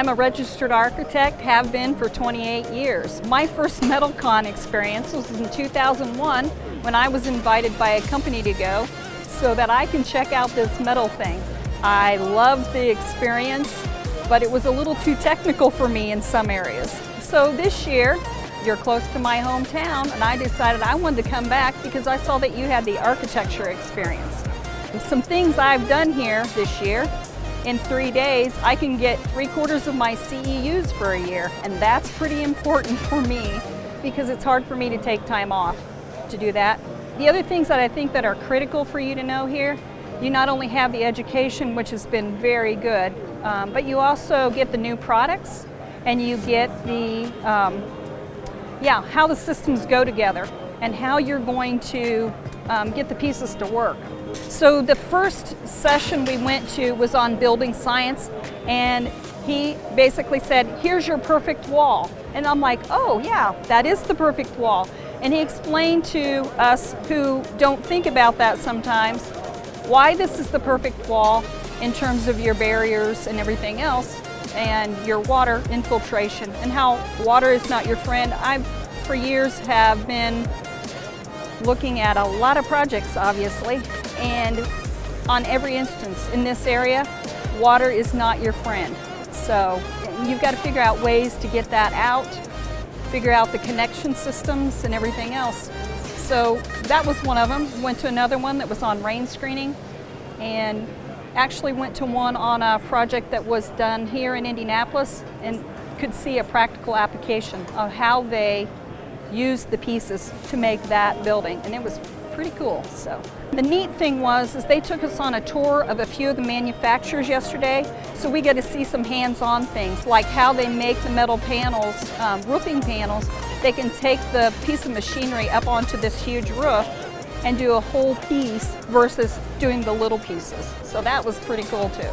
I'm a registered architect, have been for 28 years. My first METALCON experience was in 2001 when I was invited by a company to go so that I can check out this metal thing. I loved the experience, but it was a little too technical for me in some areas. So this year, you're close to my hometown, and I decided I wanted to come back because I saw that you had the architecture experience. And some things I've done here this year, in 3 days, I can get 3/4 of my CEUs for a year, and that's pretty important for me because it's hard for me to take time off to do that. The other things that I think that are critical for you to know here, you not only have the education, which has been very good, but you also get the new products, and you get the how the systems go together and how you're going to get the pieces to work. So the first session we went to was on building science, and he basically said, here's your perfect wall. And I'm like, oh yeah, that is the perfect wall. And he explained to us who don't think about that sometimes, why this is the perfect wall in terms of your barriers and everything else, and your water infiltration, and how water is not your friend. I, for years, have been looking at a lot of projects, obviously, and on every instance in this area, water is not your friend. So you've got to figure out ways to get that out, figure out the connection systems and everything else. So that was one of them. Went to another one that was on rain screening, and actually went to one on a project that was done here in Indianapolis, and could see a practical application of how they used the pieces to make that building, and it was pretty cool. So the neat thing was they took us on a tour of a few of the manufacturers yesterday, so we get to see some hands-on things like how they make the metal panels, roofing panels. They can take the piece of machinery up onto this huge roof and do a whole piece versus doing the little pieces. So that was pretty cool too.